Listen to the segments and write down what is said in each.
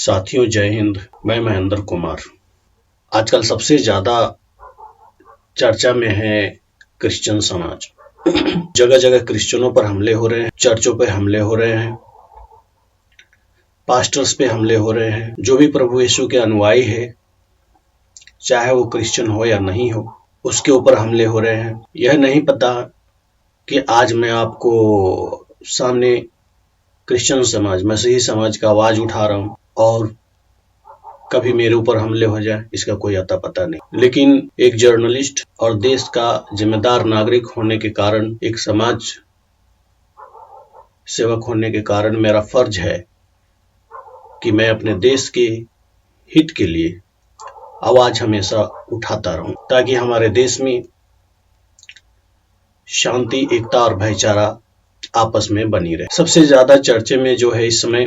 साथियों जय हिंद। मैं महेंद्र कुमार। आजकल सबसे ज्यादा चर्चा में है क्रिश्चियन समाज। जगह जगह क्रिश्चियनों पर हमले हो रहे हैं, चर्चों पे हमले हो रहे हैं, पास्टर्स पे हमले हो रहे हैं। जो भी प्रभु यीशु के अनुयायी है, चाहे वो क्रिश्चियन हो या नहीं हो, उसके ऊपर हमले हो रहे हैं। यह नहीं पता कि आज मैं आपको सामने क्रिश्चियन समाज, मसीही समाज का आवाज उठा रहा हूं और कभी मेरे ऊपर हमले हो जाए, इसका कोई अता पता नहीं। लेकिन एक जर्नलिस्ट और देश का जिम्मेदार नागरिक होने के कारण, एक समाज सेवक होने के कारण मेरा फर्ज है कि मैं अपने देश के हित के लिए आवाज हमेशा उठाता रहूं, ताकि हमारे देश में शांति, एकता और भाईचारा आपस में बनी रहे। सबसे ज्यादा चर्चे में जो है इस समय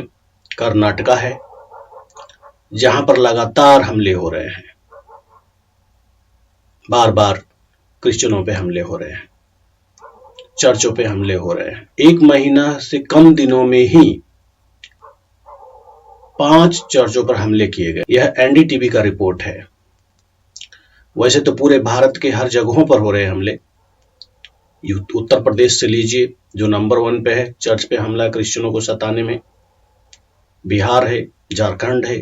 कर्नाटका है, जहां पर लगातार हमले हो रहे हैं। बार बार क्रिश्चियनों पे हमले हो रहे हैं, चर्चों पे हमले हो रहे हैं। 1 महीना से कम दिनों में ही 5 चर्चों पर हमले किए गए। यह एनडीटीवी का रिपोर्ट है। वैसे तो पूरे भारत के हर जगहों पर हो रहे हैं हमले। उत्तर प्रदेश से लीजिए, जो नंबर 1 पे है चर्च पे हमला क्रिश्चियनों को सताने में। बिहार है, झारखंड है,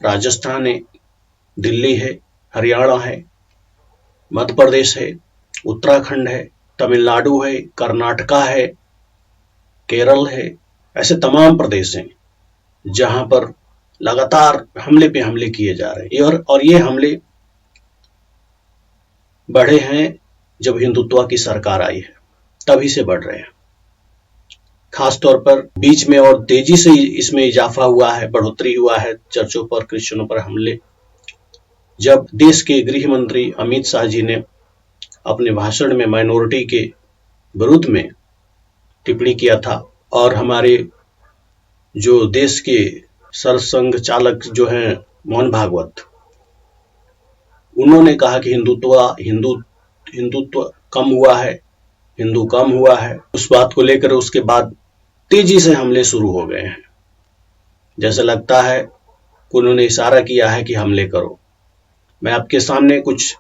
राजस्थान है, दिल्ली है, हरियाणा है, मध्य प्रदेश है, उत्तराखंड है, तमिलनाडु है, कर्नाटका है, केरल है। ऐसे तमाम प्रदेश हैं जहां पर लगातार हमले पे हमले किए जा रहे हैं। और ये हमले बढ़े हैं जब हिंदुत्व की सरकार आई है, तभी से बढ़ रहे हैं। खास तौर पर बीच में और तेजी से इसमें इजाफा हुआ है, बढ़ोतरी हुआ है चर्चों पर, क्रिश्चियनों पर हमले, जब देश के गृह मंत्री अमित शाह जी ने अपने भाषण में माइनॉरिटी के विरुद्ध में टिप्पणी किया था। और हमारे जो देश के सरसंघ चालक जो हैं मोहन भागवत, उन्होंने कहा कि हिंदुत्व कम हुआ है, हिंदू कम हुआ है। उस बात को लेकर उसके बाद तेजी से हमले शुरू हो गए हैं। जैसे लगता है कि उन्होंने इशारा किया है कि हमले करो। मैं आपके सामने कुछ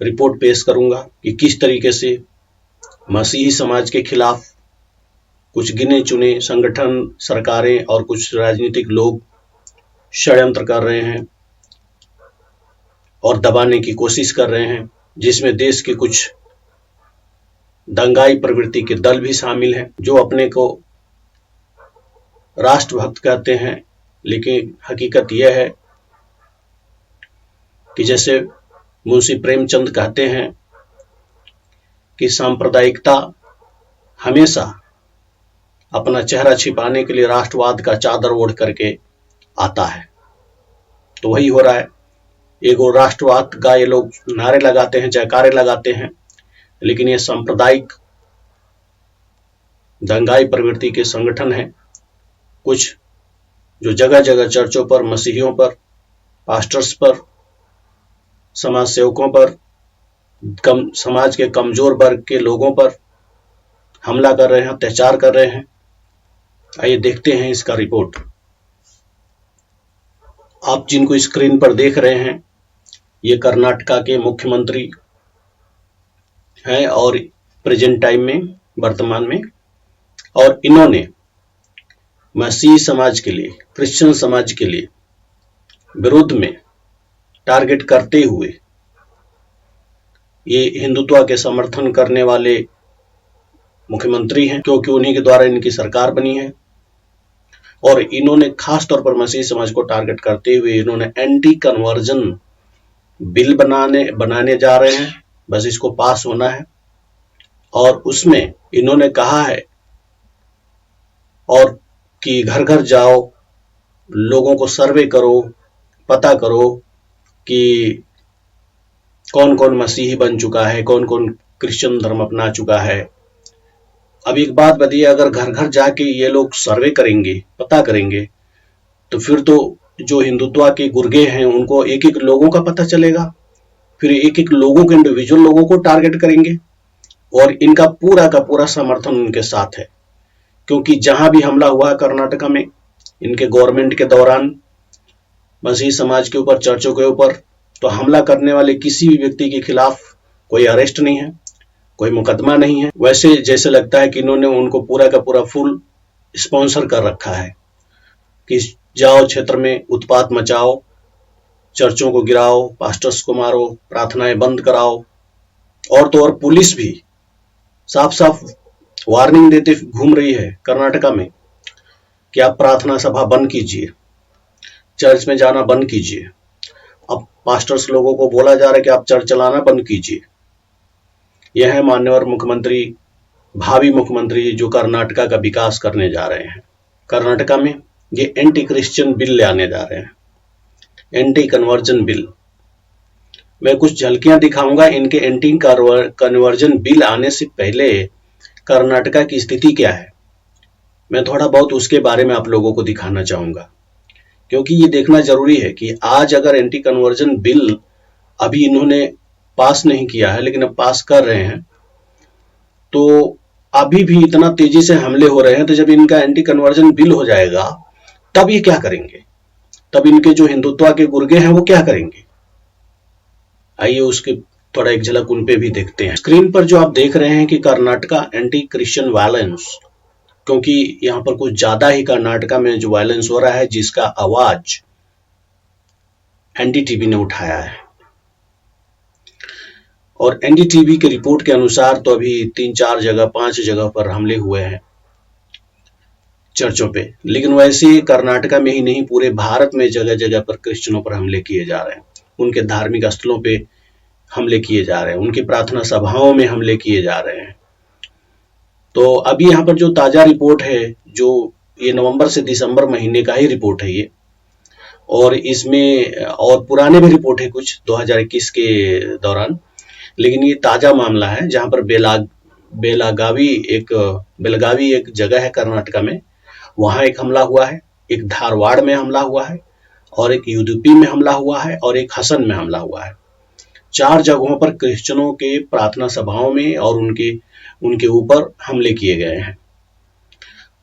रिपोर्ट पेश करूंगा कि किस तरीके से मसीही समाज के खिलाफ कुछ गिने चुने संगठन, सरकारें और कुछ राजनीतिक लोग षड्यंत्र कर रहे हैं और दबाने की कोशिश कर रहे हैं, जिसमें देश के कुछ दंगाई प्रवृत्ति के दल भी शामिल हैं, जो अपने को राष्ट्रभक्त कहते हैं। लेकिन हकीकत यह है कि जैसे मुंशी प्रेमचंद कहते हैं कि सांप्रदायिकता हमेशा अपना चेहरा छिपाने के लिए राष्ट्रवाद का चादर ओढ़ करके आता है। तो वही हो रहा है। एगो राष्ट्रवाद का ये लोग नारे लगाते हैं, जयकारे लगाते हैं, लेकिन ये सांप्रदायिक दंगाई प्रवृत्ति के संगठन हैं कुछ, जो जगह जगह चर्चों पर, मसीहियों पर, पास्टर्स पर, समाज सेवकों पर, समाज के कमजोर वर्ग के लोगों पर हमला कर रहे हैं, अत्याचार कर रहे हैं। आइए देखते हैं इसका रिपोर्ट। आप जिनको स्क्रीन पर देख रहे हैं, ये कर्नाटका के मुख्यमंत्री हैं और प्रेजेंट टाइम में, वर्तमान में, और इन्होंने मसीही समाज के लिए, क्रिश्चियन समाज के लिए विरोध में टारगेट करते हुए, ये हिंदुत्व के समर्थन करने वाले मुख्यमंत्री हैं, क्योंकि उन्हीं के द्वारा इनकी सरकार बनी है। और इन्होंने खास तौर पर मसीही समाज को टारगेट करते हुए इन्होंने एंटी कन्वर्जन बिल बनाने जा रहे हैं। बस इसको पास होना है और उसमें इन्होंने कहा है और कि घर घर जाओ, लोगों को सर्वे करो, पता करो कि कौन कौन मसीही बन चुका है, कौन कौन क्रिश्चियन धर्म अपना चुका है। अब एक बात बताइए, अगर घर घर जाके ये लोग सर्वे करेंगे, पता करेंगे, तो फिर तो जो हिंदुत्व के गुर्गे हैं उनको एक एक लोगों का पता चलेगा, फिर एक एक लोगों के, इंडिविजुअल लोगों को टारगेट करेंगे। और इनका पूरा का पूरा समर्थन उनके साथ है, क्योंकि जहां भी हमला हुआ है कर्नाटका में, इनके गवर्नमेंट के दौरान मसीही समाज के ऊपर, चर्चों के ऊपर तो हमला करने वाले किसी भी व्यक्ति के खिलाफ कोई अरेस्ट नहीं है, कोई मुकदमा नहीं है। वैसे जैसे लगता है कि इन्होंने उनको पूरा का पूरा फुल स्पॉन्सर कर रखा है कि जाओ क्षेत्र में उत्पात मचाओ, चर्चों को गिराओ, पास्टर्स को मारो, प्रार्थनाएं बंद कराओ। और तो और पुलिस भी साफ साफ वार्निंग देते घूम रही है कर्नाटका में कि आप प्रार्थना सभा बंद कीजिए, चर्च में जाना बंद कीजिए। अब पास्टर्स लोगों को बोला जा रहा है कि आप चर्च चलाना बंद कीजिए। यह है माननीय मुख्यमंत्री, भावी मुख्यमंत्री जो कर्नाटका का विकास करने जा रहे हैं। कर्नाटका में ये एंटी क्रिश्चियन बिल ले आने जा रहे हैं, एंटी कन्वर्जन बिल। मैं कुछ झलकियां दिखाऊंगा इनके एंटी कन्वर्जन बिल आने से पहले कर्नाटका की स्थिति क्या है, मैं थोड़ा बहुत उसके बारे में आप लोगों को दिखाना चाहूंगा, क्योंकि ये देखना जरूरी है कि आज अगर एंटी कन्वर्जन बिल अभी इन्होंने पास नहीं किया है लेकिन अब पास कर रहे हैं, तो अभी भी इतना तेजी से हमले हो रहे हैं, तो जब इनका एंटी कन्वर्जन बिल हो जाएगा तब ये क्या करेंगे, तब इनके जो हिंदुत्व के गुर्गे हैं वो क्या करेंगे। आइए उसके थोड़ा एक झलक उन पे भी देखते हैं। स्क्रीन पर जो आप देख रहे हैं कि कर्नाटका एंटी क्रिश्चियन वायलेंस, क्योंकि यहाँ पर कुछ ज्यादा ही कर्नाटका में जो वायलेंस हो रहा है जिसका आवाज एनडीटीवी ने उठाया है। और एनडीटीवी के रिपोर्ट के अनुसार तो अभी 3-4 जगह 5 जगह पर हमले हुए हैं चर्चों पे, लेकिन वैसे कर्नाटका में ही नहीं पूरे भारत में जगह जगह पर क्रिश्चियनों पर हमले किए जा रहे हैं, उनके धार्मिक स्थलों पे हमले किए जा रहे हैं, उनकी प्रार्थना सभाओं में हमले किए जा रहे हैं। तो अभी यहाँ पर जो ताजा रिपोर्ट है, जो ये नवंबर से दिसंबर महीने का ही रिपोर्ट है ये, और इसमें और पुराने भी रिपोर्ट है कुछ 2021 के दौरान, लेकिन ये ताजा मामला है जहां पर बेलागावी एक जगह है कर्नाटका में, वहां एक हमला हुआ है, एक धारवाड़ में हमला हुआ है, और एक यूडीपी में हमला हुआ है, और एक हसन में हमला हुआ है। 4 जगहों पर क्रिश्चियनों के प्रार्थना सभाओं में और उनके ऊपर हमले किए गए हैं।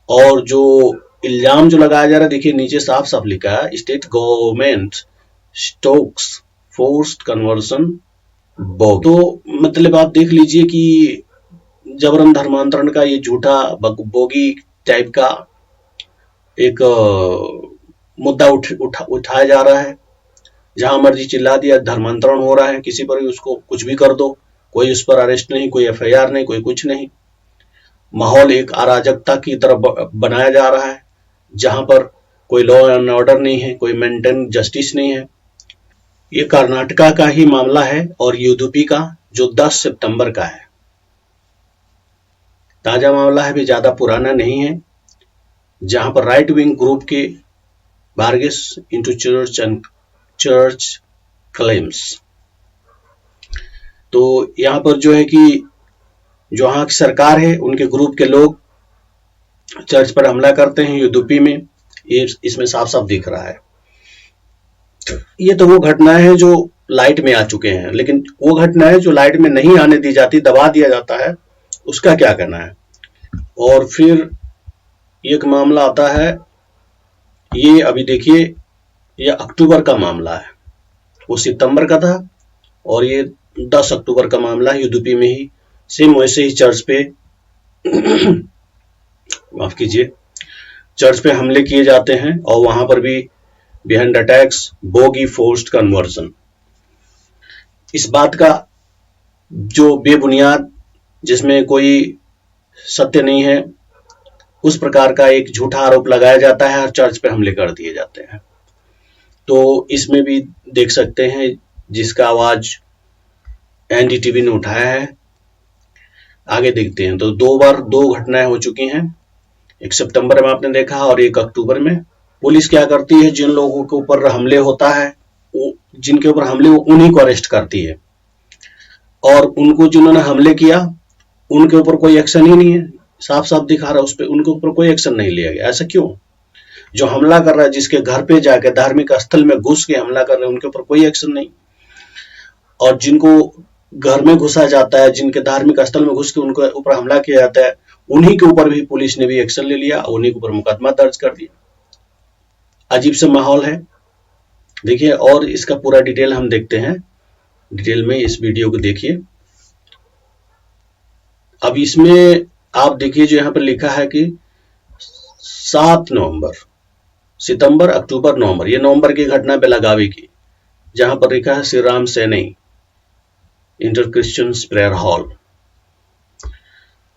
और जो इल्जाम जो लगाया जा रहा है, देखिए नीचे साफ साफ लिखा है, state government Stokes forced conversion bogie. तो मतलब आप देख लीजिए कि जबरन धर्मांतरण का ये झूठा बोगी टाइप का एक मुद्दा उठाया जा रहा है, जहां मर्जी चिल्ला दिया धर्मांतरण हो रहा है, किसी पर भी उसको कुछ भी कर दो, कोई उस पर अरेस्ट नहीं, कोई एफआईआर नहीं, कोई कुछ नहीं। माहौल एक अराजकता की तरफ बनाया जा रहा है, जहां पर कोई लॉ एंड ऑर्डर नहीं है, कोई मेंटेन जस्टिस नहीं है। ये कर्नाटका का ही मामला है और यूडीपी का जो 10 सितंबर का है, ताजा मामला है, भी ज्यादा पुराना नहीं है, जहां पर राइट विंग ग्रुप के barges into church and church claims. तो यहां पर जो है कि जो वहां की सरकार है, उनके ग्रुप के लोग चर्च पर हमला करते हैं यूडीपी में, ये इसमें साफ साफ दिख रहा है। ये तो वो घटनाएं हैं जो लाइट में आ चुके हैं, लेकिन वो घटनाएं जो लाइट में नहीं आने दी जाती, दबा दिया जाता है, उसका क्या करना है। और फिर एक मामला आता है, ये अभी देखिए, ये अक्टूबर का मामला है, वो सितंबर का था, और ये 10 अक्टूबर का मामला है, यूडीपी में ही सेम वैसे ही चर्च पे माफ कीजिए, चर्च पे हमले किए जाते हैं, और वहां पर भी behind attacks bogie forced conversion. इस बात का जो बेबुनियाद, जिसमें कोई सत्य नहीं है, उस प्रकार का एक झूठा आरोप लगाया जाता है और चर्च पे हमले कर दिए जाते हैं। तो इसमें भी देख सकते हैं जिसका आवाज एनडीटीवी ने उठाया है। आगे देखते हैं, तो 2 बार 2 घटनाएं हो चुकी हैं, एक सितंबर में आपने देखा और एक अक्टूबर में। पुलिस क्या करती है, जिन लोगों के ऊपर हमले होता है, जिनके ऊपर हमले उन्हीं को अरेस्ट करती है, और उनको जिन्होंने हमले किया उनके ऊपर कोई एक्शन ही नहीं है, साफ साफ दिखा रहा है उस पर, उनके ऊपर कोई एक्शन नहीं लिया गया। ऐसा क्यों? जो हमला कर रहा है, जिसके घर पे जाके धार्मिक स्थल में घुस के हमला कर रहे हैं, उनके ऊपर कोई एक्शन नहीं, और जिनको घर में घुसा जाता है, जिनके धार्मिक स्थल में घुस के उनके ऊपर हमला किया जाता है, उन्हीं के ऊपर भी पुलिस ने भी एक्शन ले लिया, उन्हीं के ऊपर मुकदमा दर्ज कर दिया। अजीब सा माहौल है। देखिए, और इसका पूरा डिटेल हम देखते हैं, डिटेल में इस वीडियो को देखिए। अब इसमें आप देखिए जो यहाँ पर लिखा है कि 7 नवंबर, सितंबर, अक्टूबर, नवंबर, ये नवंबर की घटना बेलगावी की, जहां पर लिखा है Shri Ram Saini inter Christian prayer hall.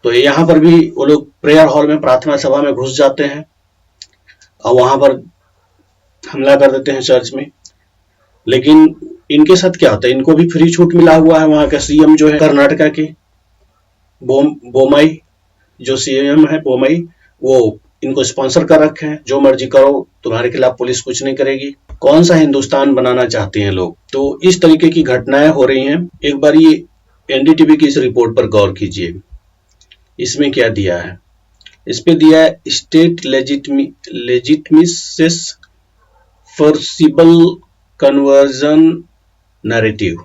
तो यहाँ पर भी वो लोग प्रेयर हॉल में, प्रार्थना सभा में घुस जाते हैं और वहां पर हमला कर देते हैं चर्च में। लेकिन इनके साथ क्या होता है, इनको भी फ्री छूट मिला हुआ है। वहां का सीएम जो है कर्नाटका के बोमाई, जो सीएम है बोमाई, वो इनको स्पॉन्सर कर रखे हैं, जो मर्जी करो, तुम्हारे खिलाफ पुलिस कुछ नहीं करेगी। कौन सा हिंदुस्तान बनाना चाहते हैं लोग। तो इस तरीके की घटनाएं हो रही हैं। एक बार ये एनडीटीवी की इस रिपोर्ट पर गौर कीजिए। इसमें क्या दिया है, इस पे दिया है state legitimises forcible conversion narrative,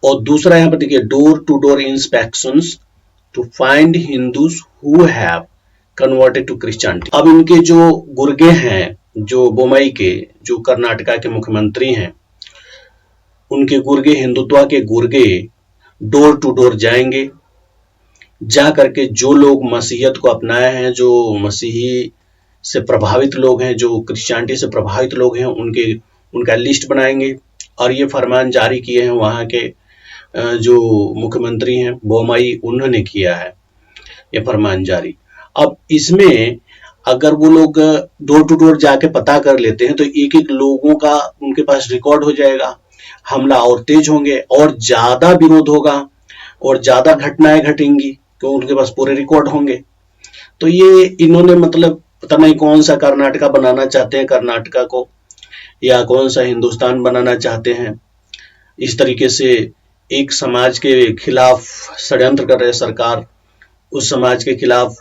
और दूसरा यहां पर देखिए door to door inspections to find Hindus who have converted to Christianity. अब इनके जो गुर्गे हैं, जो बोमई के, जो कर्नाटका के मुख्यमंत्री हैं, उनके गुर्गे, हिंदुत्व के गुर्गे डोर टू डोर जाएंगे, जा करके जो लोग मसीहियत को अपनाए हैं, जो मसीही से प्रभावित लोग हैं, जो क्रिश्चियनिटी से प्रभावित लोग हैं, उनका लिस्ट बनाएंगे और ये फरमान जारी किए हैं वहां के जो मुख्यमंत्री हैं बोमई, उन्होंने किया है ये फरमान जारी। अब इसमें अगर वो लोग डोर टू डोर जाके पता कर लेते हैं तो एक एक लोगों का उनके पास रिकॉर्ड हो जाएगा, हमला और तेज होंगे और ज्यादा विरोध होगा और ज्यादा घटनाएं घटेंगी, तो उनके पास पूरे रिकॉर्ड होंगे। तो ये इन्होंने मतलब पता नहीं कौन सा कर्नाटका बनाना चाहते हैं, कर्नाटका को, या कौन सा हिंदुस्तान बनाना चाहते हैं। इस तरीके से एक समाज के खिलाफ षड्यंत्र कर रहे सरकार, उस समाज के खिलाफ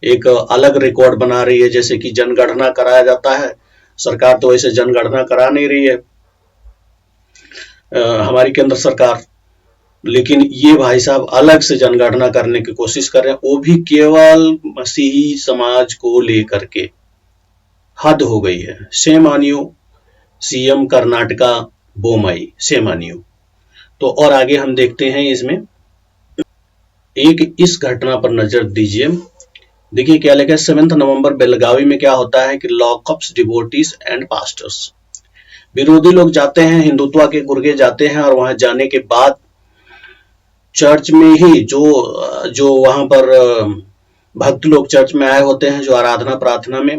एक अलग रिकॉर्ड बना रही है। जैसे कि जनगणना कराया जाता है, सरकार तो वैसे जनगणना करा नहीं रही है हमारी केंद्र सरकार, लेकिन ये भाई साहब अलग से जनगणना करने की कोशिश कर रहे हैं, वो भी केवल मसीही समाज को लेकर के। हद हो गई है। Same on you CM Karnataka Bommai, same on you. तो और आगे हम देखते हैं इसमें, एक इस घटना पर नजर दीजिए। देखिए क्या लिखा है, 7 नवंबर बेलगावी में क्या होता है कि लॉकअप्स डिवोटीज एंड पास्टर्स, विरोधी लोग जाते हैं, हिंदुत्व के जाते हैं, और वहां जाने के बाद चर्च में ही जो वहां पर भक्त लोग चर्च में आए होते हैं, जो आराधना प्रार्थना में,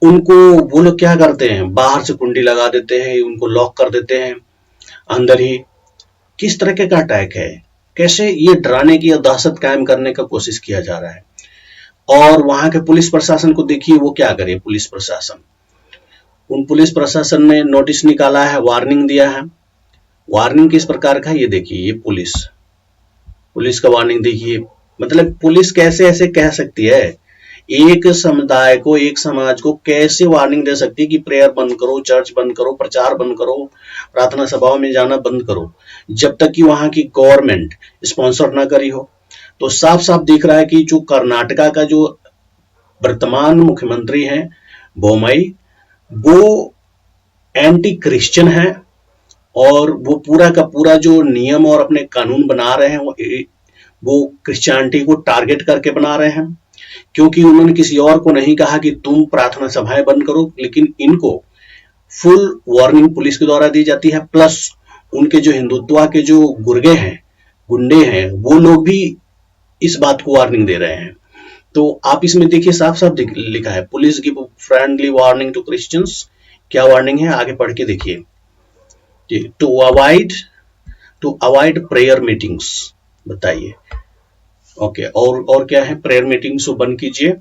उनको वो लोग क्या करते हैं, बाहर से कुंडी लगा देते हैं, उनको लॉक कर देते हैं अंदर ही। किस तरह का अटैक है, कैसे ये डराने की दहशत कायम करने का कोशिश किया जा रहा है। और वहां के पुलिस प्रशासन को देखिए, वो क्या करे। पुलिस प्रशासन, उन पुलिस प्रशासन ने नोटिस निकाला है, वार्निंग दिया है। वार्निंग किस प्रकार का, ये देखिए, ये पुलिस का वार्निंग देखिए। मतलब पुलिस कैसे ऐसे कह सकती है, एक समुदाय को, एक समाज को कैसे वार्निंग दे सकती है कि प्रेयर बंद करो, चर्च बंद करो, प्रचार बंद करो, प्रार्थना सभाओं में जाना बंद करो, जब तक कि वहां की गवर्नमेंट स्पॉन्सर ना करी हो। तो साफ साफ दिख रहा है कि जो कर्नाटका का जो वर्तमान मुख्यमंत्री हैं बोमई, वो एंटी क्रिश्चियन है, और वो पूरा का पूरा जो नियम और अपने कानून बना रहे हैं वो क्रिश्चियनिटी को टारगेट करके बना रहे हैं। क्योंकि उन्होंने किसी और को नहीं कहा कि तुम प्रार्थना सभाएं बंद करो, लेकिन इनको फुल वार्निंग पुलिस के द्वारा दी जाती है। प्लस उनके जो हिंदुत्व के जो गुर्गे हैं, गुंडे हैं, वो लोग भी इस बात को वार्निंग दे रहे हैं। तो आप इसमें देखिए, साफ साफ लिखा है, police give friendly warning to Christians. क्या वार्निंग है, आगे पढ़ के देखिए। टू अवॉइड प्रेयर मीटिंग्स, बताइए। ओके, और क्या है, प्रेयर मीटिंग्स को बंद कीजिए।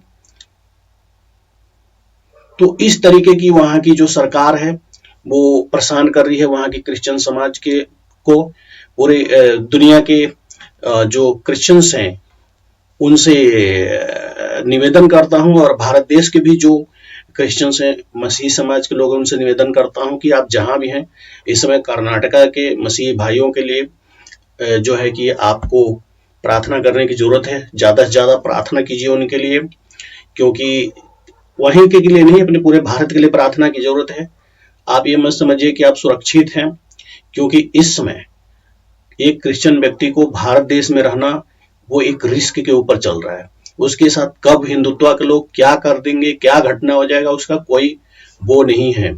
तो इस तरीके की वहां की जो सरकार है वो परेशान कर रही है वहां की क्रिश्चियन समाज के को। पूरे दुनिया के जो क्रिश्चियंस हैं उनसे निवेदन करता हूं, और भारत देश के भी जो क्रिश्चियंस हैं, मसीही समाज के लोग, उनसे निवेदन करता हूं कि आप जहां भी हैं इस समय, कर्नाटका के मसीही भाइयों के लिए जो है कि आपको प्रार्थना करने की जरूरत है। ज्यादा से ज्यादा प्रार्थना कीजिए उनके लिए, क्योंकि वहीं के लिए नहीं, अपने पूरे भारत के लिए प्रार्थना की जरूरत है। आप ये मत समझिए कि आप सुरक्षित हैं, क्योंकि इस समय एक क्रिश्चियन व्यक्ति को भारत देश में रहना वो एक रिस्क के ऊपर चल रहा है। उसके साथ कब हिंदुत्व के लोग क्या कर देंगे, क्या घटना हो जाएगा, उसका कोई वो नहीं है।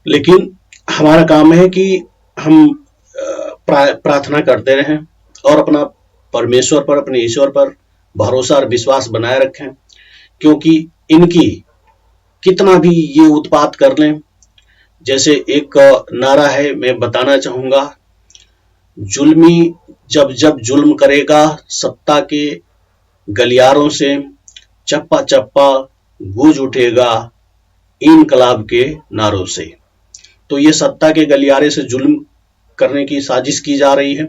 लेकिन हमारा काम है कि हम प्रार्थना करते रहें और अपना परमेश्वर पर, अपने ईश्वर पर भरोसा और विश्वास बनाए रखें, क्योंकि इनकी कितना भी ये उत्पात कर लें, जैसे एक नारा है, मैं बताना चाहूंगा, जुल्मी जब जब जुल्म करेगा सत्ता के गलियारों से, चप्पा चप्पा गूंज उठेगा इनकलाब के नारों से। तो ये सत्ता के गलियारे से जुल्म करने की साजिश की जा रही है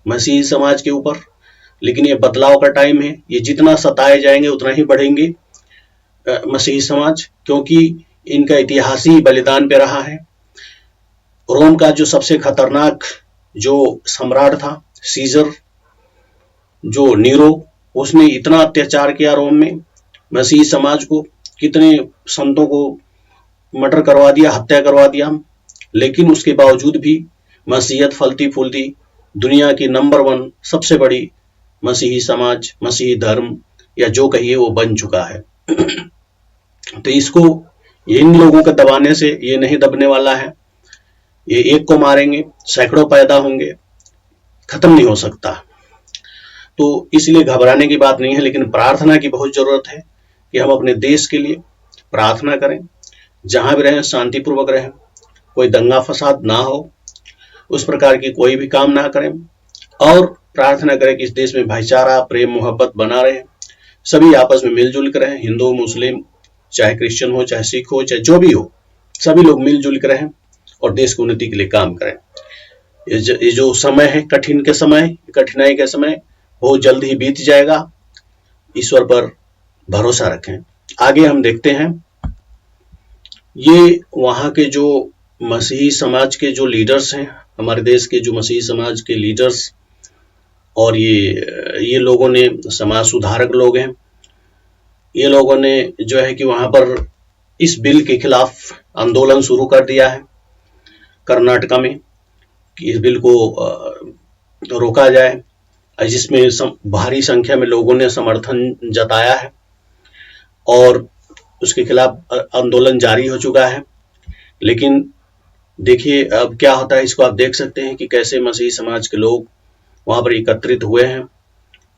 मसीही समाज के ऊपर। लेकिन ये बदलाव का टाइम है, ये जितना सताए जाएंगे उतना ही बढ़ेंगे मसीही समाज, क्योंकि इनका इतिहास ही बलिदान पे रहा है। रोम का जो सबसे खतरनाक जो सम्राट था, सीजर, जो नीरो, उसने इतना अत्याचार किया रोम में मसीही समाज को, कितने संतों को मर्डर करवा दिया, हत्या करवा दिया। लेकिन उसके बावजूद भी मसीहत फलती फूलती दुनिया की नंबर 1 सबसे बड़ी मसीही समाज, मसीही धर्म या जो कहिए वो बन चुका है। तो इसको इन लोगों के दबाने से ये नहीं दबने वाला है। ये एक को मारेंगे, सैकड़ों पैदा होंगे, खत्म नहीं हो सकता। तो इसलिए घबराने की बात नहीं है, लेकिन प्रार्थना की बहुत जरूरत है कि हम अपने देश के लिए प्रार्थना करें, जहां भी रहें शांतिपूर्वक रहें, कोई दंगा फसाद ना हो, उस प्रकार की कोई भी काम ना करें, और प्रार्थना करें कि इस देश में भाईचारा, प्रेम, मोहब्बत बना रहे, सभी आपस में मिलजुल कर रहें, हिंदू, मुस्लिम, चाहे क्रिश्चियन हो, चाहे सिख हो, चाहे जो भी हो, सभी लोग मिलजुल कर रहें और देश की उन्नति के लिए काम करें। ये जो समय है, कठिन के समय, कठिनाई के समय बहुत जल्द ही बीत जाएगा। ईश्वर पर भरोसा रखें। आगे हम देखते हैं, ये वहां के जो मसीही समाज के जो लीडर्स हैं, हमारे देश के जो मसीही समाज के लीडर्स, और ये लोगों ने, समाज सुधारक लोग हैं, ये लोगों ने जो है कि वहां पर इस बिल के खिलाफ आंदोलन शुरू कर दिया है कर्नाटका में, कि इस बिल को रोका जाए, जिसमें भारी संख्या में लोगों ने समर्थन जताया है और उसके खिलाफ आंदोलन जारी हो चुका है। लेकिन देखिए अब क्या होता है, इसको आप देख सकते हैं कि कैसे मसीही समाज के लोग वहां पर एकत्रित हुए हैं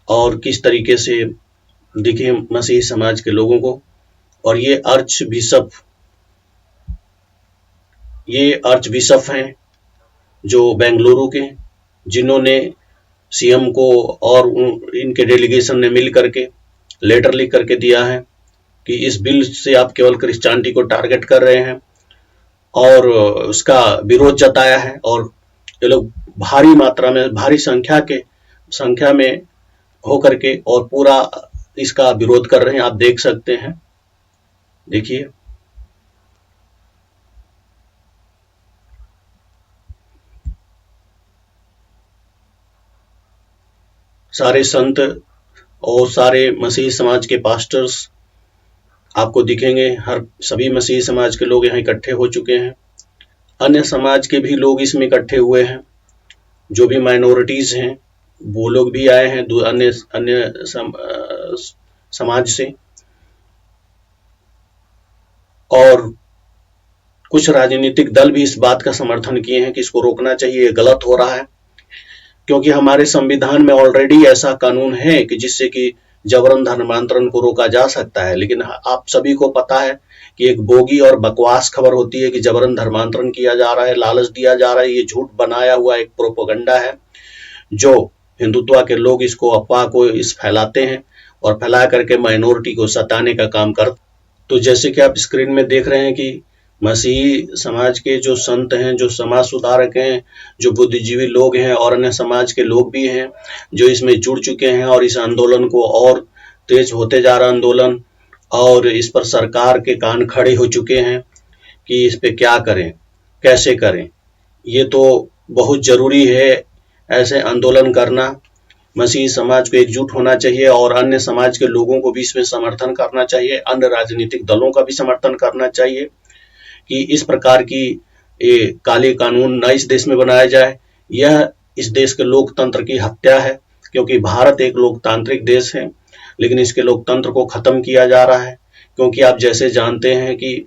और किस तरीके से देखिए मसीही समाज के लोगों को। और ये आर्च बिशप हैं जो बेंगलुरु के, जिन्होंने सीएम को और इनके डेलीगेशन ने मिल करके लेटर लिख करके दिया है कि इस बिल से आप केवल क्रिश्चियनिटी को टारगेट कर रहे हैं, और उसका विरोध जताया है। और ये लोग भारी मात्रा में, भारी संख्या में होकर के और पूरा इसका विरोध कर रहे हैं, आप देख सकते हैं। देखिए सारे संत और सारे मसीही समाज के पास्टर्स आपको दिखेंगे, सभी मसीही समाज के लोग यहाँ इकट्ठे हो चुके हैं। अन्य समाज के भी लोग इसमें इकट्ठे हुए हैं, जो भी माइनॉरिटीज हैं वो लोग भी आए हैं अन्य समाज से। और कुछ राजनीतिक दल भी इस बात का समर्थन किए हैं कि इसको रोकना चाहिए, ये गलत हो रहा है, क्योंकि हमारे संविधान में ऑलरेडी ऐसा कानून है कि जिससे कि जबरन धर्मांतरण को रोका जा सकता है। लेकिन आप सभी को पता है कि एक बोगी और बकवास खबर होती है कि जबरन धर्मांतरण किया जा रहा है, लालच दिया जा रहा है। ये झूठ बनाया हुआ एक प्रोपेगेंडा है, जो हिंदुत्व के लोग इसको, अफवाह को फैलाते हैं और फैला करके माइनॉरिटी को सताने का काम करते। तो जैसे कि आप स्क्रीन में देख रहे हैं कि मसीही समाज के जो संत हैं, जो समाज सुधारक हैं, जो बुद्धिजीवी लोग हैं और अन्य समाज के लोग भी हैं जो इसमें जुड़ चुके हैं, और इस आंदोलन को और तेज होते जा रहा आंदोलन, और इस पर सरकार के कान खड़े हो चुके हैं कि इस पे क्या करें, कैसे करें। ये तो बहुत जरूरी है ऐसे आंदोलन करना, मसीही समाज को एकजुट होना चाहिए और अन्य समाज के लोगों को भी इसमें समर्थन करना चाहिए, अन्य राजनीतिक दलों का भी समर्थन करना चाहिए कि इस प्रकार की ये काले कानून न इस देश में बनाया जाए। यह इस देश के लोकतंत्र की हत्या है, क्योंकि भारत एक लोकतांत्रिक देश है, लेकिन इसके लोकतंत्र को खत्म किया जा रहा है। क्योंकि आप जैसे जानते हैं कि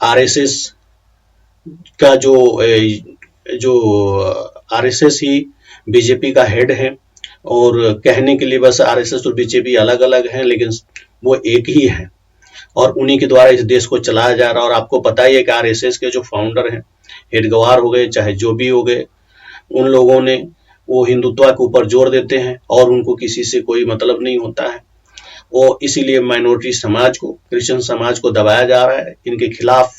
आरएसएस का जो आरएसएस ही बीजेपी का हेड है, और कहने के लिए बस आरएसएस और बीजेपी अलग अलग हैं, लेकिन वो एक ही है और उन्हीं के द्वारा इस देश को चलाया जा रहा है। और आपको पता ही है कि आरएसएस के जो फाउंडर हैं, हेडगवार हो गए चाहे जो भी हो गए, उन लोगों ने वो हिंदुत्व के ऊपर जोर देते हैं और उनको किसी से कोई मतलब नहीं होता है। वो इसीलिए माइनॉरिटी समाज को, क्रिश्चियन समाज को दबाया जा रहा है। इनके खिलाफ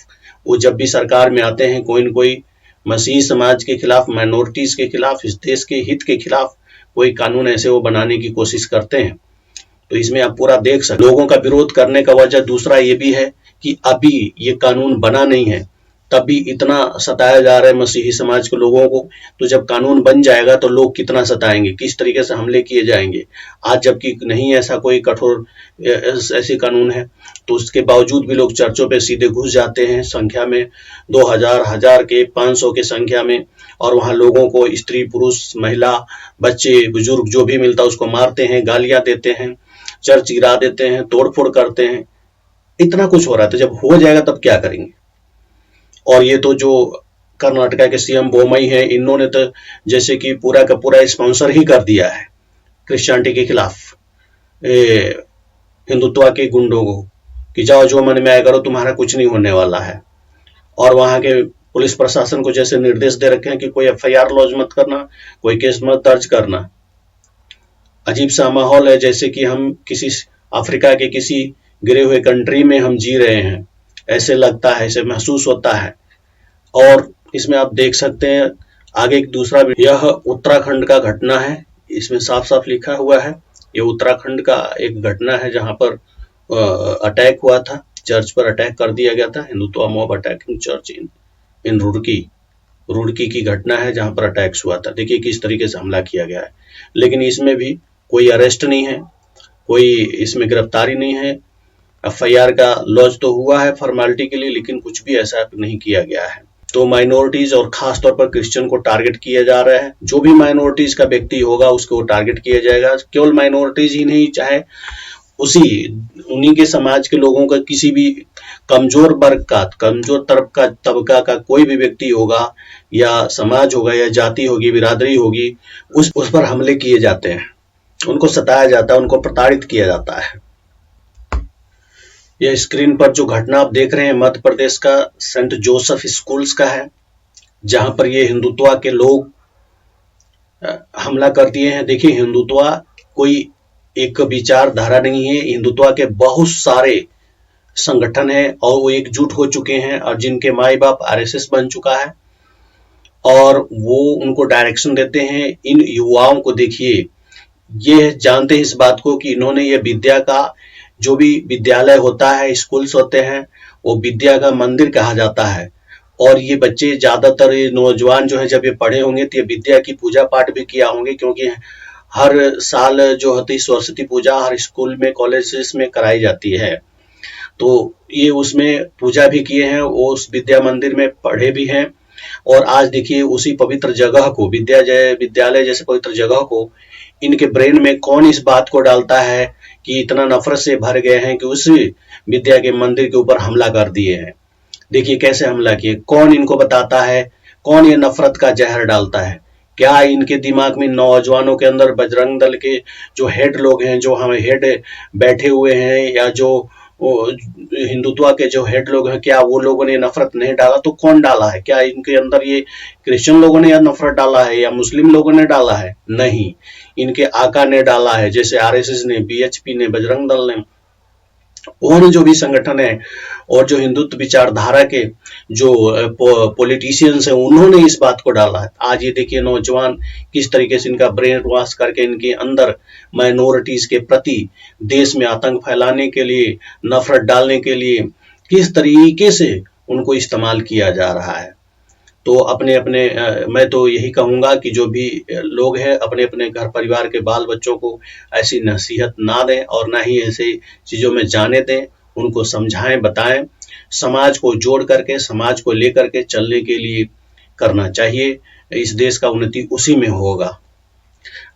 वो जब भी सरकार में आते हैं, कोई न कोई मसीही समाज के खिलाफ, माइनॉरिटीज के खिलाफ, इस देश के हित के खिलाफ कोई कानून ऐसे वो बनाने की कोशिश करते हैं। तो इसमें आप पूरा देख सकते, लोगों का विरोध करने का वजह दूसरा ये भी है कि अभी ये कानून बना नहीं है, तब भी इतना सताया जा रहा है मसीही समाज के लोगों को। तो जब कानून बन जाएगा तो लोग कितना सताएंगे, किस तरीके से हमले किए जाएंगे। आज जबकि नहीं ऐसा कोई कठोर ऐसे कानून है, तो उसके बावजूद भी लोग चर्चों पे सीधे घुस जाते हैं संख्या में, 2000, 1000 के, 500 के संख्या में, और वहां लोगों को, स्त्री पुरुष महिला बच्चे बुजुर्ग जो भी मिलता है उसको मारते हैं, गालियां देते हैं, चर्च गिरा देते हैं, तोड़फोड़ करते हैं। इतना कुछ हो रहा है, तो जब हो जाएगा तब क्या करेंगे। और ये तो जो कर्नाटका के सीएम बोमई है, इन्होंने तो जैसे कि पूरा का पूरा स्पॉन्सर ही कर दिया है क्रिश्चियनिटी के खिलाफ हिंदुत्व के गुंडों को कि जाओ जो मन में आया करो, तुम्हारा कुछ नहीं होने वाला है। और वहां के पुलिस प्रशासन को जैसे निर्देश दे रखे हैं कि कोई एफआईआर लॉन्च मत करना, कोई केस मत दर्ज करना। अजीब सा माहौल है, जैसे कि हम किसी अफ्रीका के किसी गिरे हुए कंट्री में हम जी रहे हैं, ऐसे लगता है, ऐसे महसूस होता है। और इसमें आप देख सकते हैं आगे एक दूसरा, यह उत्तराखंड का घटना है, इसमें साफ साफ लिखा हुआ है। ये उत्तराखंड का एक घटना है जहां पर अटैक हुआ था, चर्च पर अटैक कर दिया गया था, हिंदुत्व मॉब अटैकिंग चर्च इन रुड़की की घटना है जहां पर अटैक्स हुआ था। देखिए किस तरीके से हमला किया गया है, लेकिन इसमें भी कोई अरेस्ट नहीं है, कोई इसमें गिरफ्तारी नहीं है। एफआईआर का लॉन्च तो हुआ है फॉर्मेलिटी के लिए, लेकिन कुछ भी ऐसा नहीं किया गया है। तो माइनॉरिटीज और खास तौर पर क्रिश्चियन को टारगेट किया जा रहा है। जो भी माइनॉरिटीज का व्यक्ति होगा उसको टारगेट किया जाएगा। केवल माइनॉरिटीज ही नहीं, चाहे उन्हीं के समाज के लोगों का किसी भी कमजोर वर्ग का, कमजोर तबका का कोई भी व्यक्ति होगा या समाज होगा या जाति होगी, बिरादरी होगी, उस पर हमले किए जाते हैं, उनको सताया जाता है, उनको प्रताड़ित किया जाता है। यह स्क्रीन पर जो घटना आप देख रहे हैं मध्य प्रदेश का सेंट जोसेफ स्कूल्स का है, जहां पर ये हिंदुत्व के लोग हमला कर दिए हैं। देखिए हिंदुत्व कोई एक विचारधारा नहीं है, हिंदुत्व के बहुत सारे संगठन हैं और वो एकजुट हो चुके हैं, और जिनके माई बाप आरएसएस बन चुका है और वो उनको डायरेक्शन देते हैं। इन युवाओं को देखिए, ये जानते हैं इस बात को कि इन्होंने ये विद्या का, जो भी विद्यालय होता है, स्कूल्स होते हैं, वो विद्या का मंदिर कहा जाता है। और ये बच्चे ज्यादातर, ये नौजवान जो है, जब ये पढ़े होंगे तो ये विद्या की पूजा पाठ भी किया होंगे, क्योंकि हर साल जो होती है सरस्वती पूजा हर स्कूल में, कॉलेजेस में कराई जाती है। तो ये उसमें पूजा भी किए हैं, वो उस विद्या मंदिर में पढ़े भी हैं। और आज देखिए उसी पवित्र जगह को, विद्यालय जैसे पवित्र जगह को, इनके ब्रेन में कौन इस बात को डालता है कि इतना नफरत से भर गए हैं कि उस विद्या के मंदिर के ऊपर हमला कर दिए हैं। देखिए कैसे हमला किए, कौन इनको बताता है, कौन ये नफरत का जहर डालता है। क्या इनके दिमाग में, नौजवानों के अंदर बजरंग दल के जो हेड लोग हैं, जो हमें हेड बैठे हुए हैं, या जो हिंदुत्व के जो हेड लोग हैं, क्या वो लोगों ने नफरत नहीं डाला? तो कौन डाला है? क्या इनके अंदर ये क्रिश्चियन लोगों ने नफरत डाला है या मुस्लिम लोगों ने डाला है? नहीं, इनके आका ने डाला है, जैसे आरएसएस ने, बीएचपी ने, बजरंग दल ने, और जो भी संगठन है और जो हिंदुत्व विचारधारा के जो पॉलिटिशियंस हैं, उन्होंने इस बात को डाला है। आज ये देखिए नौजवान किस तरीके से इनका ब्रेन वॉश करके इनके अंदर माइनॉरिटीज के प्रति देश में आतंक फैलाने के लिए, नफरत डालने के लिए किस तरीके से उनको इस्तेमाल किया जा रहा है। तो अपने अपने मैं तो यही कहूँगा कि जो भी लोग हैं अपने अपने घर परिवार के बाल बच्चों को ऐसी नसीहत ना दें और ना ही ऐसे चीज़ों में जाने दें, उनको समझाएं बताएं। समाज को जोड़ करके, समाज को लेकर के चलने के लिए करना चाहिए। इस देश का उन्नति उसी में होगा।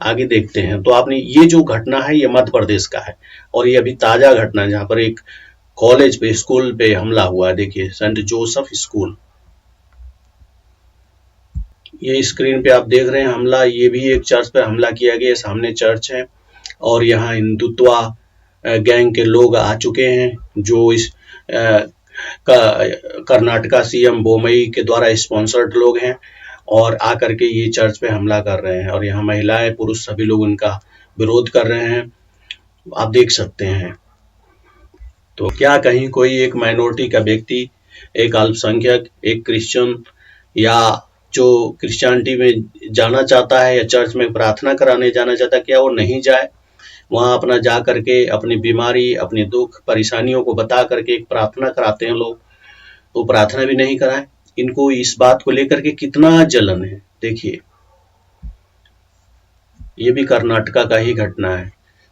आगे देखते हैं। तो आपने ये जो घटना है ये मध्य प्रदेश का है और ये अभी ताजा घटना है जहाँ पर एक कॉलेज पे, स्कूल पे हमला हुआ है। देखिए, सेंट जोसेफ स्कूल, ये स्क्रीन पे आप देख रहे हैं हमला। ये भी एक चर्च पे हमला किया गया, सामने चर्च है और यहाँ हिंदुत्वा गैंग के लोग आ चुके हैं जो इस कर्नाटका सीएम बोमई के द्वारा स्पॉन्सर्ड लोग हैं और आकर के ये चर्च पे हमला कर रहे हैं और यहाँ महिलाएं पुरुष सभी लोग उनका विरोध कर रहे हैं, आप देख सकते हैं। तो क्या कहीं कोई एक माइनॉरिटी का व्यक्ति, एक अल्पसंख्यक, एक क्रिश्चियन या जो क्रिश्चियनिटी में जाना चाहता है या चर्च में प्रार्थना कराने जाना चाहता है, क्या वो नहीं जाए? वहां अपना जा करके अपनी बीमारी, अपनी दुख परेशानियों को बता करके एक प्रार्थना कराते हैं लोग, तो प्रार्थना भी नहीं कराएं। इनको इस बात को लेकर के कितना जलन है। देखिए, ये भी कर्नाटका का ही घटना है।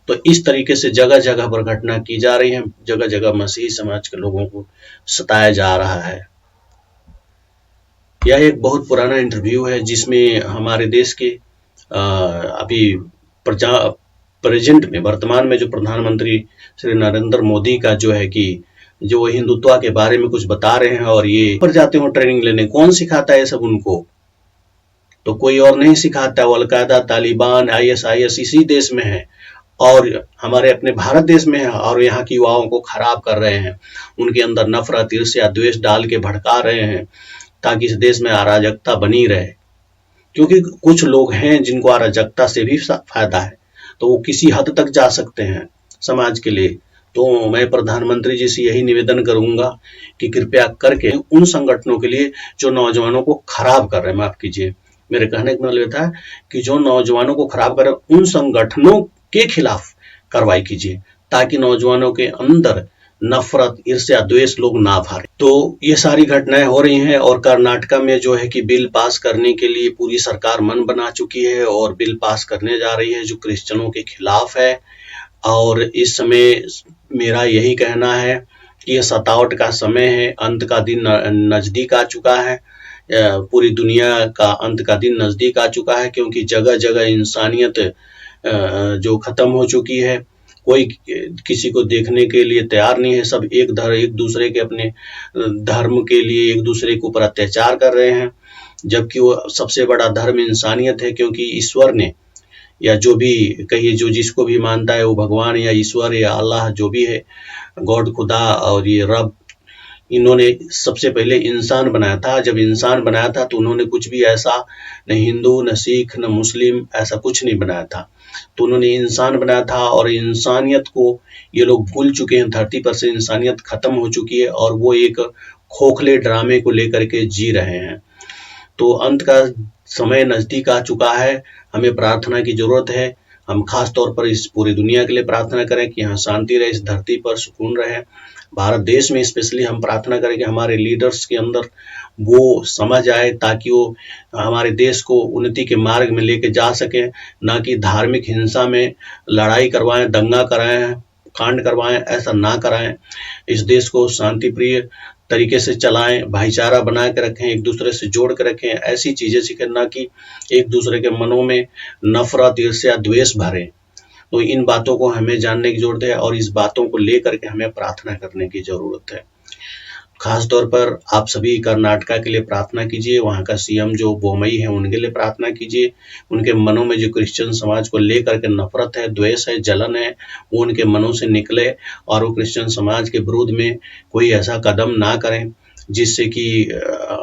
तो इस तरीके से जगह जगह पर घटना की जा रही है, जगह जगह मसीही समाज के लोगों को सताया जा रहा है। यह एक बहुत पुराना इंटरव्यू है जिसमें हमारे देश के अभी प्रेजेंट में, वर्तमान में जो प्रधानमंत्री श्री नरेंद्र मोदी का जो है कि जो हिंदुत्व के बारे में कुछ बता रहे हैं और ये पर जाते हो ट्रेनिंग लेने। कौन सिखाता है ये सब उनको? तो कोई और नहीं सिखाता। वो अलकायदा, तालिबान, आईएसआईएस इसी देश में है और हमारे अपने भारत देश में है और यहाँ की युवाओं को खराब कर रहे हैं। उनके अंदर नफरत, ईर्ष्या, द्वेष डाल के भड़का रहे हैं ताकि इस देश में अराजकता बनी रहे। क्योंकि कुछ लोग हैं जिनको अराजकता से भी फायदा है, तो वो किसी हद तक जा सकते हैं समाज के लिए। तो मैं प्रधानमंत्री जी से यही निवेदन करूंगा कि कृपया करके उन संगठनों के लिए जो नौजवानों को खराब कर रहे हैं, माफ कीजिए मेरे कहने का मतलब था कि जो नौजवानों को खराब कर रहे हैं उन संगठनों के खिलाफ कार्रवाई कीजिए ताकि नौजवानों के अंदर नफरत, ईर्ष्या, द्वेष लोग ना भरे। तो ये सारी घटनाएं हो रही हैं और कर्नाटका में जो है कि बिल पास करने के लिए पूरी सरकार मन बना चुकी है और बिल पास करने जा रही है जो क्रिश्चियनों के खिलाफ है। और इस समय मेरा यही कहना है कि यह सतावट का समय है, अंत का दिन नजदीक आ चुका है। पूरी दुनिया का अंत का दिन नजदीक आ चुका है क्योंकि जगह जगह इंसानियत जो खत्म हो चुकी है। कोई किसी को देखने के लिए तैयार नहीं है। सब एक दूसरे के अपने धर्म के लिए एक दूसरे के ऊपर अत्याचार कर रहे हैं, जबकि वो सबसे बड़ा धर्म इंसानियत है। क्योंकि ईश्वर ने, या जो भी कहिए, जो जिसको भी मानता है वो भगवान या ईश्वर या अल्लाह जो भी है, गॉड, खुदा और ये रब, इन्होंने सबसे पहले इंसान बनाया था। जब इंसान बनाया था तो उन्होंने कुछ भी ऐसा न हिंदू, न सिख, न मुस्लिम, ऐसा कुछ नहीं बनाया था। तो उन्होंने इंसान बनाया था और इंसानियत को ये लोग भूल चुके हैं। धरती पर से इंसानियत खत्म हो चुकी है और वो एक खोखले ड्रामे को लेकर के जी रहे हैं। तो अंत का समय नजदीक आ चुका है। हमें प्रार्थना की जरूरत है। हम खास तौर पर इस पूरी दुनिया के लिए प्रार्थना करें कि यहाँ शांति रहे, इस धरती पर सुकून रहे। भारत देश में स्पेशली हम प्रार्थना करें कि हमारे लीडर्स के अंदर वो समझ आए ताकि वो हमारे देश को उन्नति के मार्ग में लेके जा सके, ना कि धार्मिक हिंसा में लड़ाई करवाएं, दंगा कराएं, कांड करवाएं। ऐसा ना कराएं। इस देश को शांति प्रिय तरीके से चलाएं, भाईचारा बना के रखें, एक दूसरे से जोड़ के रखें। ऐसी चीजें सीखें, ना कि एक दूसरे के मनों में नफरत, ईर्ष्या, द्वेष भरें। तो इन बातों को हमें जानने की जरूरत है और इस बातों को लेकर के हमें प्रार्थना करने की जरूरत है। खास तौर पर आप सभी कर्नाटका के लिए प्रार्थना कीजिए। वहाँ का सीएम जो बोमई है उनके लिए प्रार्थना कीजिए। उनके मनों में जो क्रिश्चियन समाज को लेकर के नफरत है, द्वेष है, जलन है, वो उनके मनों से निकले और वो क्रिश्चियन समाज के विरुद्ध में कोई ऐसा कदम ना करें जिससे कि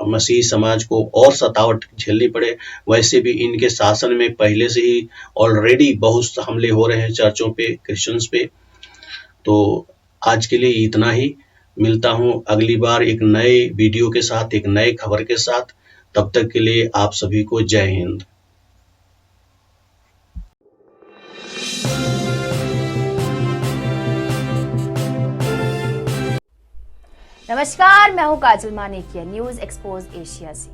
मसीही समाज को और सतावट झेलनी पड़े। वैसे भी इनके शासन में पहले से ही ऑलरेडी बहुत हमले हो रहे हैं चर्चों पे, क्रिश्चियंस पे। तो आज के लिए इतना ही। मिलता हूं अगली बार एक नए वीडियो के साथ, एक नए खबर के साथ। तब तक के लिए आप सभी को जय हिंद। नमस्कार, मैं हूं काजल मानेकिया न्यूज एक्सपोज एशिया से।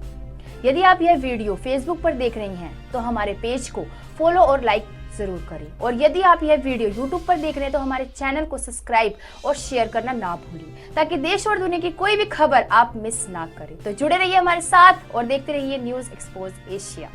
यदि आप यह वीडियो फेसबुक पर देख रही हैं तो हमारे पेज को फॉलो और लाइक जरूर करें, और यदि आप यह वीडियो यूट्यूब पर देख रहे हैं तो हमारे चैनल को सब्सक्राइब और शेयर करना ना भूलें, ताकि देश और दुनिया की कोई भी खबर आप मिस ना करें। तो जुड़े रहिए हमारे साथ और देखते रहिए न्यूज़ एक्सपोज एशिया।